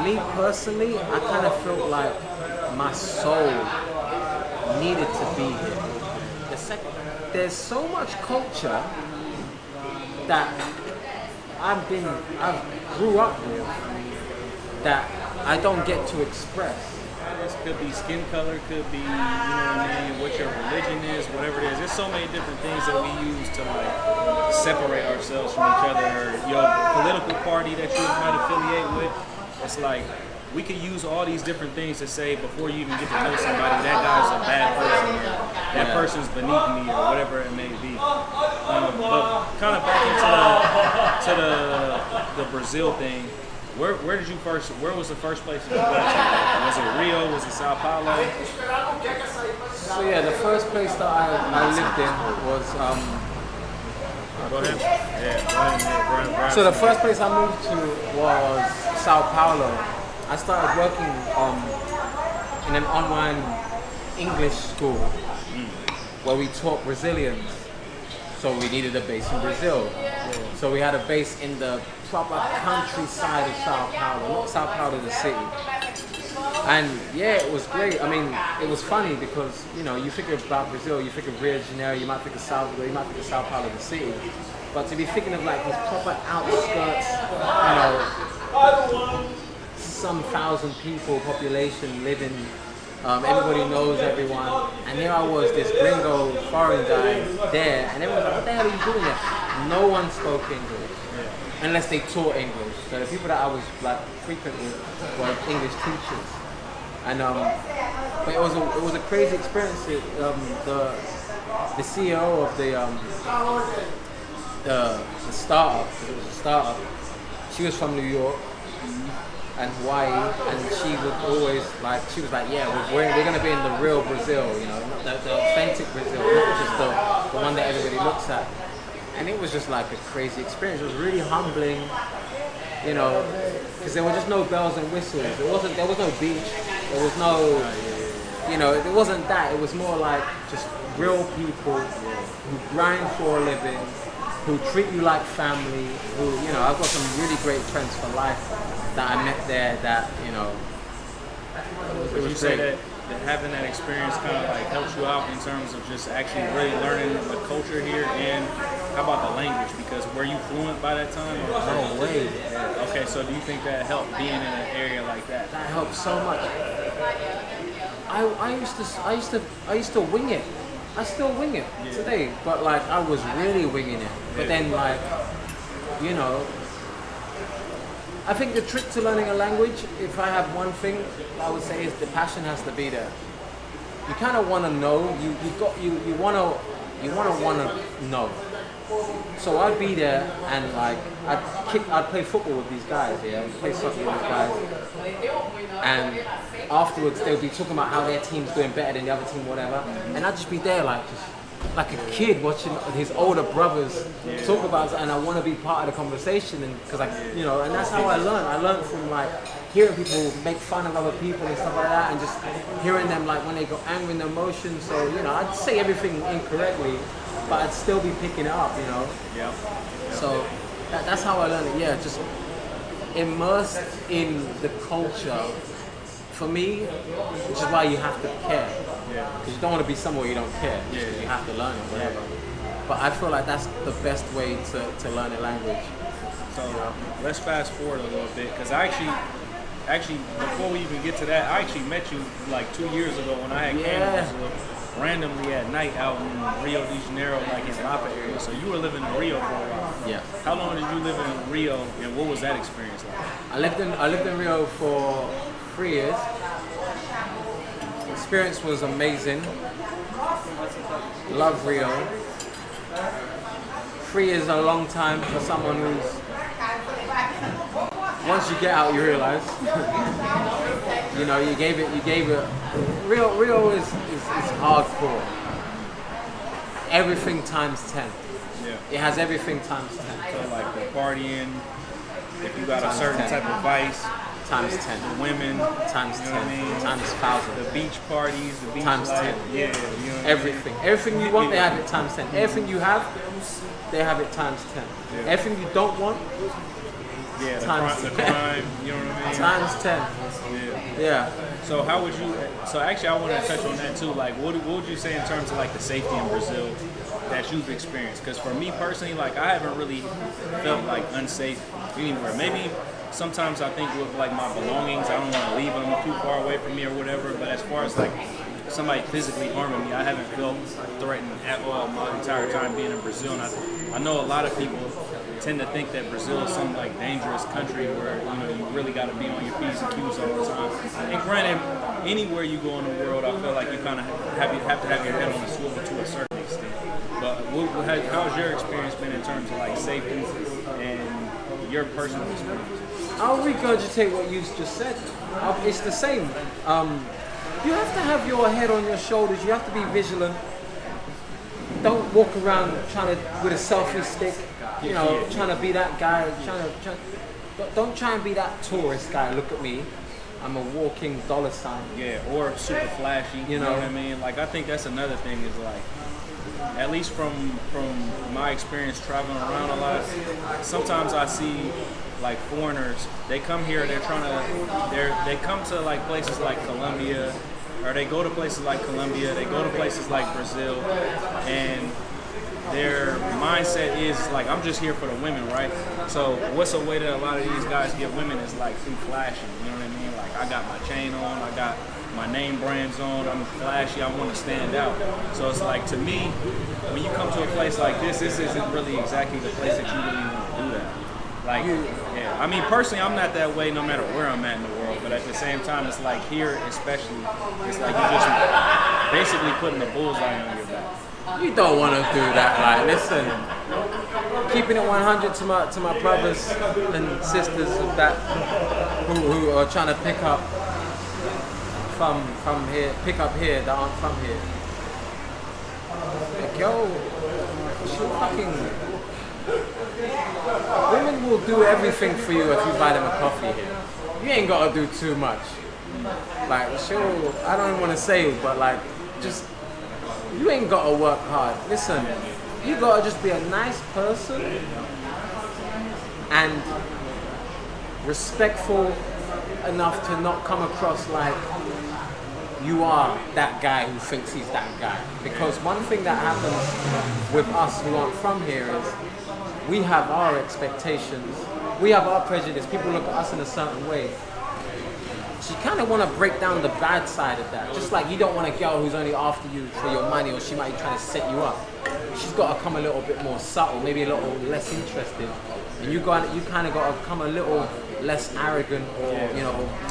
me personally, I kind of felt like my soul needed to be here. There's so much culture that I grew up with that I don't get to express. This could be skin color, could be, you know what I mean, what your religion is, whatever it is. There's so many different things that we use to like separate ourselves from each other. Your political party that you might affiliate with, it's like we could use all these different things to say before you even get to know somebody, that guy's a bad person, or that person's beneath me, or whatever it may be. But kind of back into the Brazil thing. Where was the first place you went to? Was it Rio? Was it Sao Paulo? So yeah, the first place that I lived in was Go ahead. Yeah, go ahead. So the first place I moved to was Sao Paulo. I started working in an online English school where we taught Brazilians. So we needed a base in Brazil. So we had a base in the proper countryside of Sao Paulo, not Sao Paulo the city. And yeah, it was great. I mean, it was funny because, you know, you think about Brazil, you think of Rio de Janeiro, you might think of Salvador, you might think of Sao Paulo the city. But to be thinking of like these proper outskirts, you know, some thousand people population living, everybody knows everyone, and here I was, this gringo foreign guy there, and everyone was like, what the hell are you doing there? No one spoke English, unless they taught English. So the people that I was like frequent with were English teachers, and but it was a crazy experience. The CEO of the startup, because it was a startup, she was from New York and Hawaii, and she would always she was like, yeah, we're going to be in the real Brazil, you know, the authentic Brazil, not just the one that everybody looks at. And it was just like a crazy experience. It was really humbling, you know, because there were just no bells and whistles. There was no beach. There was no, you know, it wasn't that. It was more like just real people who grind for a living, who treat you like family, who, you know, I've got some really great friends for life that I met there that, you know, it was say great. that having that experience kind of like helps you out in terms of just actually really learning the culture here, and how about the language? Because were you fluent by that time? No way. Yeah. Okay, so do you think that helped being in an area like that? That helps so much. I used to wing it. I still wing it today, but like I was really winging it. But then like, you know, I think the trick to learning a language, if I have one thing I would say, is the passion has to be there. You kind of want to know. You want to know. So I'd be there and like I'd play football with these guys. Yeah, I'd play soccer with these guys, and afterwards they'll be talking about how their team's doing better than the other team, whatever. And I'd just be there like a kid watching his older brothers talk about it, and I want to be part of the conversation, and because and that's how I learn. I learned from like hearing people make fun of other people and stuff like that, and just hearing them like when they got angry and emotions. So you know, I'd say everything incorrectly, but I'd still be picking it up, you know. Yeah. So that's how I learned it. Yeah, just immersed in the culture. For me, which is why you have to care. Because you don't want to be somewhere you don't care. You have to learn it, whatever. But I feel like that's the best way to learn a language. So let's fast forward a little bit, because I actually, before we even get to that, I actually met you like 2 years ago when I had came to Brazil randomly at night out in Rio de Janeiro, like in Lapa area. So you were living in Rio for a while. Yeah. How long did you live in Rio, and what was that experience like? I lived in Rio for 3 years. The experience was amazing. Love Rio. 3 years is a long time for someone who's. Once you get out, you realize. You know, you gave it. Rio is hardcore. Everything times 10. Yeah. It has everything times 10. So like the partying, if you got a certain type of vice. Times 10. The women. Times 10. You know what I mean? Times 1,000. The beach parties, the beach times life. 10. Yeah. You know what everything. I mean? Everything you want, they have it times 10. Everything you have, they have it times 10. Yeah. Everything you don't want, the times crime, 10. crime, you know what I mean? times 10. Yeah. So how would you? So actually, I want to touch on that too. Like, what would you say in terms of like the safety in Brazil that you've experienced? Because for me personally, like I haven't really felt like unsafe anywhere. Maybe sometimes I think with like my belongings, I don't want to leave them too far away from me or whatever. But as far as like somebody physically harming me, I haven't felt threatened at all my entire time being in Brazil. And I know a lot of people tend to think that Brazil is some like dangerous country where you really got to be on your P's and Q's all the time. And granted, anywhere you go in the world, I feel like you kind of have to have your head on a swivel to a certain extent. But how's your experience been in terms of like safety and your personal experience? I'll regurgitate what you just said. It's the same. You have to have your head on your shoulders. You have to be vigilant. Don't walk around with a selfie stick. Trying to be that guy. Don't try and be that tourist guy. Look at me. I'm a walking dollar sign. Yeah, or super flashy. You know what I mean? Like I think that's another thing is like, at least from my experience traveling around a lot, sometimes I see like foreigners. They come here. They come to like places like Colombia, or they go to places like Colombia. They go to places like Brazil, and their mindset is like, I'm just here for the women, right? So what's a way that a lot of these guys get women is like through flashing, you know what I mean? Like I got my chain on, I got my name brands on, I'm flashy, I want to stand out. So it's like, to me, when you come to a place like this isn't really exactly the place that you really want to do that. Like, yeah, I mean, personally, I'm not that way no matter where I'm at in the world, but at the same time, it's like here especially, it's like you're just basically putting a bullseye on your back. You don't want to do that. Like, listen, keeping it 100 to my brothers and sisters of that who are trying to pick up here that aren't from here. Like, yo, women will do everything for you if you buy them a coffee here. You ain't gotta do too much. Like, sure, I don't want to say, but like, just. You ain't gotta work hard. Listen, you gotta just be a nice person and respectful enough to not come across like you are that guy who thinks he's that guy. Because one thing that happens with us who aren't from here is we have our expectations, we have our prejudice. People look at us in a certain way. So you kind of want to break down the bad side of that. Just like you don't want a girl who's only after you for your money, or she might be trying to set you up. She's got to come a little bit more subtle, maybe a little less interested. And you kind of got to come a little less arrogant, or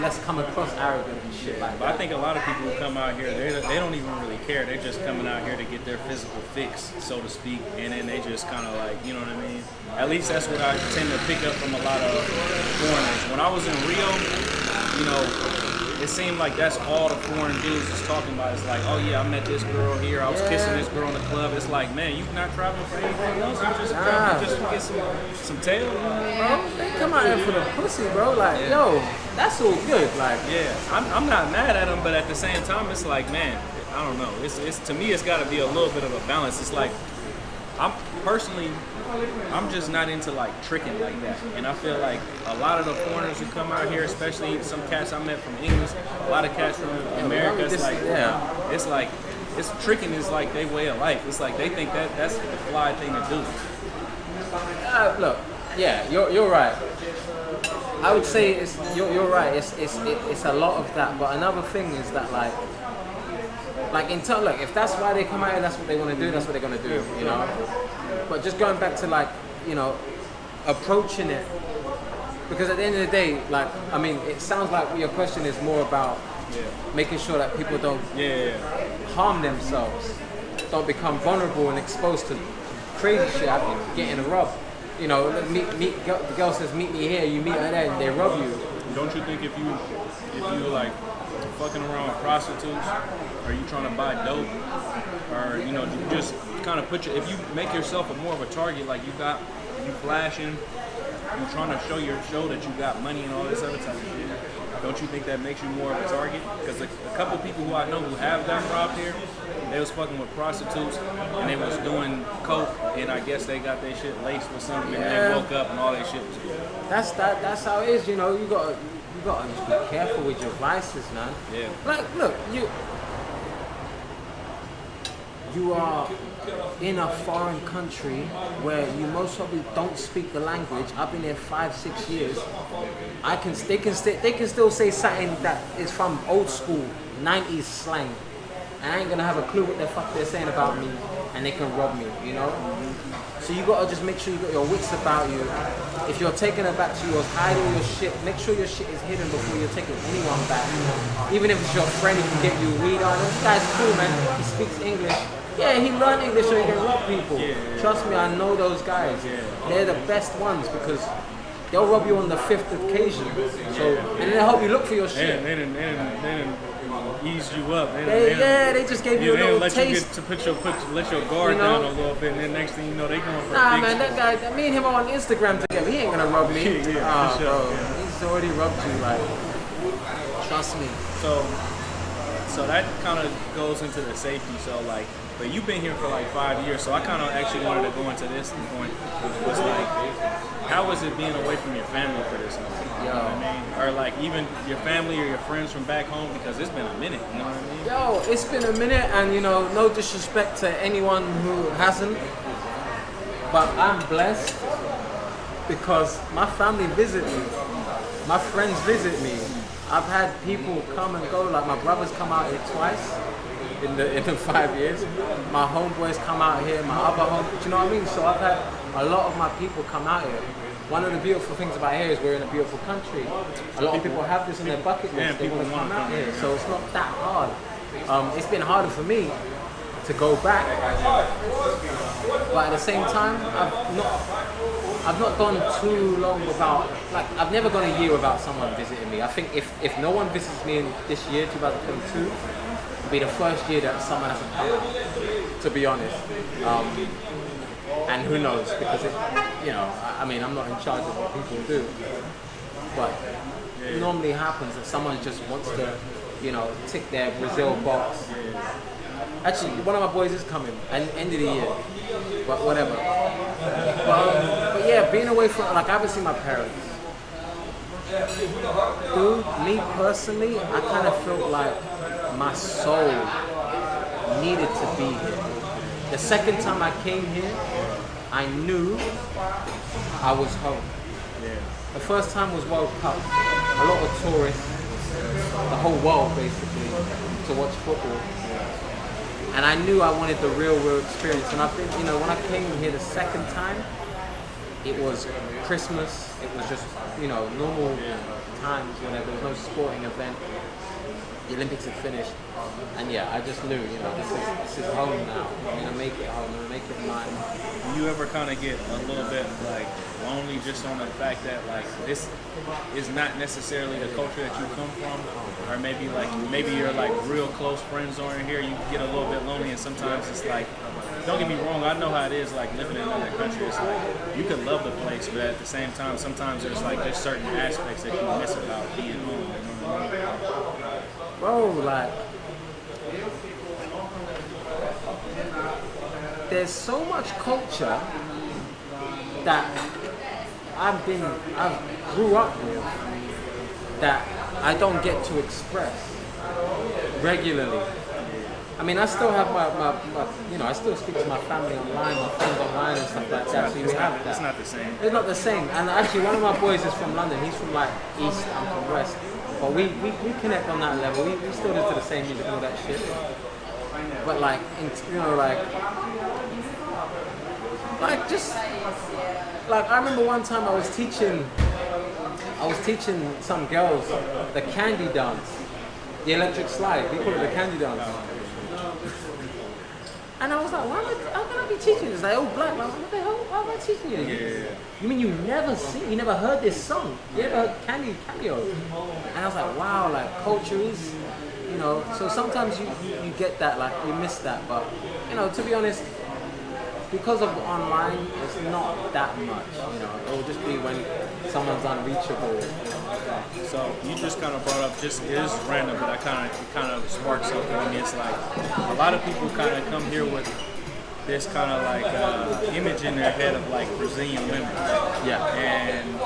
less come across arrogant and shit like that. But I think a lot of people who come out here, they don't even really care. They're just coming out here to get their physical fix, so to speak, and then they just kind of like, you know what I mean? At least that's what I tend to pick up from a lot of foreigners. When I was in Rio, it seemed like that's all the foreign dudes was talking about. It's like, oh yeah, I met this girl here. I was kissing this girl in the club. It's like, man, you not traveling for anything else? You just traveling just to get some tail? Bro, they come out here for the pussy, bro. Like, yo, that's all good. Like, yeah, I'm not mad at them, but at the same time, it's like, man, I don't know. It's to me, it's got to be a little bit of a balance. It's like, I'm just not into like tricking like that, and I feel like a lot of the foreigners who come out here, especially some cats I met from England, a lot of cats from America, it's tricking is like their way of life. It's like they think that's the fly thing to do. Look, yeah, you're right. I would say you're right. It's a lot of that, but another thing is that like look, if that's why they come out here, that's what they want to do. That's what they're gonna do, you know. But just going back to like, approaching it, because at the end of the day, like, I mean, it sounds like your question is more about making sure that people don't harm themselves, don't become vulnerable and exposed to crazy shit happening, getting robbed. The girl says, meet me here, you meet her there, and they rob you. Don't you think if you like fucking around with prostitutes, or you trying to buy dope, or you just kind of if you make yourself more of a target, like you flashing, you're trying to show that you got money and all this other type of shit, don't you think that makes you more of a target? Because a couple people who I know who have gotten robbed here, they was fucking with prostitutes and they was doing coke, and I guess they got their shit laced with something, and they woke up and all that shit was good. That's how it is. You know, you gotta just be careful with your vices, man. Yeah. Like, look, you are in a foreign country where you most probably don't speak the language. I've been here 5-6 years. They can still say something that is from old school 90s slang, and I ain't gonna have a clue what the fuck they're saying about me, and they can rob me, you know? So you gotta just make sure you got your wits about you. If you're taking it back to yours, hide all your shit. Make sure your shit is hidden before you're taking anyone back. Even if it's your friend who can get you weed on, this guy's cool, man. He speaks English. Yeah, he learned English so he can rob people. Trust me, I know those guys. They're the best ones because they'll rob you on the 5th occasion. So, and they'll help you look for your shit. They eased you up. They just gave you a little taste. Let your guard down a little bit, and then next thing you know, they going for Nah, man, that guy, me and him are on Instagram together. He ain't gonna rob me. Sure. Bro, he's already robbed you, like, trust me. So that kind of goes into the safety. So like, but you've been here for like 5 years, so I kind of actually wanted to go into this point. Was like, how was it being away from your family for this long? You know what I mean? Or like even your family or your friends from back home, because it's been a minute. You know what I mean? Yo, it's been a minute, and you know, no disrespect to anyone who hasn't, but I'm blessed because my family visit me, my friends visit me. I've had people come and go, like my brother's come out here twice in the 5 years. My homeboys come out here, my other homeboys, you know what I mean? So I've had a lot of my people come out here. One of the beautiful things about here is we're in a beautiful country. A lot of people have this in their bucket list. They want to come out here, so it's not that hard. It's been harder for me to go back, but at the same time, I've not gone too long without, like, I've never gone a year without someone visiting me. I think if no one visits me in this year, 2022, it'll be the first year that someone hasn't come, to be honest. And who knows, because I mean, I'm not in charge of what people do, but it normally happens that someone just wants to, tick their Brazil box. Actually, one of my boys is coming at the end of the year, but whatever. But yeah, being away from, like, I haven't seen my parents. Dude, me personally, I kind of felt like my soul needed to be here. The second time I came here, I knew I was home. The first time was World Cup. A lot of tourists, the whole world basically, to watch football. And I knew I wanted the real experience. And I've been, when I came here the second time, it was Christmas. It was just, normal times when there was no sporting event. The Olympics had finished. And yeah, I just knew, this is home now. I'm going to make it home. I'm going to make it mine. Do you ever kind of get a little bit, like, lonely just on the fact that, like, this is not necessarily the culture that you come from? Or maybe you're, like, real close friends aren't here, you get a little bit lonely, and sometimes it's like, don't get me wrong, I know how it is, like, living in another country. It's like, you could love the place, but at the same time, sometimes there's certain aspects that you miss about being home. You know what I mean? Bro, like, there's so much culture that I grew up with that I don't get to express regularly. I mean, I still have my I still speak to my family online, my friends online and stuff like that. It's not the same. It's not the same. And actually, one of my boys is from London. He's from, like, East, I'm from West. But we connect on that level. We still listen to the same music and all that shit. But like, I remember one time I was teaching some girls the candy dance, the electric slide. We call it the candy dance. And I was like, how can I be teaching this? Like, all black. Like, what the hell? Why am I teaching you? Yeah. You mean you never heard this song? You never heard Cameo? And I was like, wow, like, culture is, so sometimes you get that, like, you miss that. But, to be honest, because of online, it's not that much. It will just be when someone's unreachable. So you just kind of brought up, just it is random, but it kind of sparked something in me. It's like a lot of people kind of come here with this kind of like image in their head of like Brazilian women. Yeah. And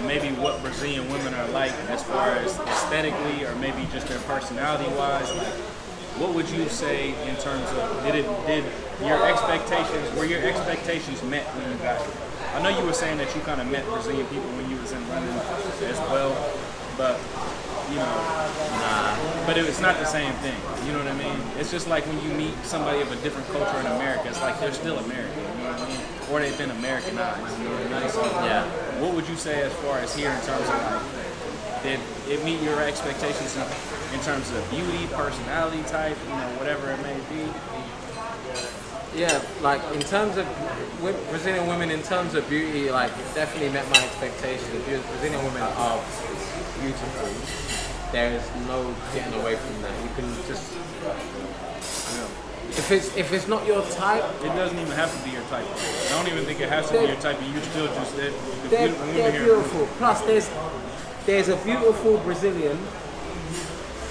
maybe what Brazilian women are like as far as aesthetically or maybe just their personality wise. Like, what would you say in terms of were your expectations met when you got here? I know you were saying that you kind of met Brazilian people when you was in London as well, but but it's not the same thing. You know what I mean? It's just like when you meet somebody of a different culture in America, it's like they're still American. You know what I mean? Or they've been Americanized. You know what I mean? So, Yeah. what would you say as far as here in terms of like, did it meet your expectations in terms of beauty, personality type, whatever it may be? Yeah, like in terms of Brazilian women, in terms of beauty, like it definitely met my expectations. Brazilian women are beautiful. There is no getting away from that. You can just, if it's not your type, it doesn't even have to be your type. I don't even think it has to be your type. You still just they're beautiful. Plus, there's a beautiful Brazilian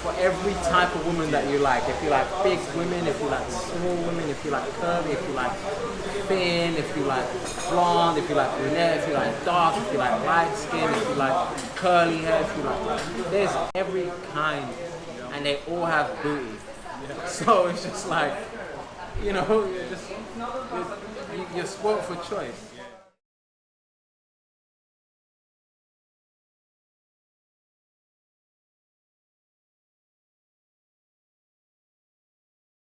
for every type of woman that you like. If you like big women, if you like small women, if you like curvy, if you like thin, if you like blonde, if you like brunette, if you like dark, if you like light skin, if you like curly hair, if you like, there's every kind, and they all have booty. So it's just like, you're spoiled for choice.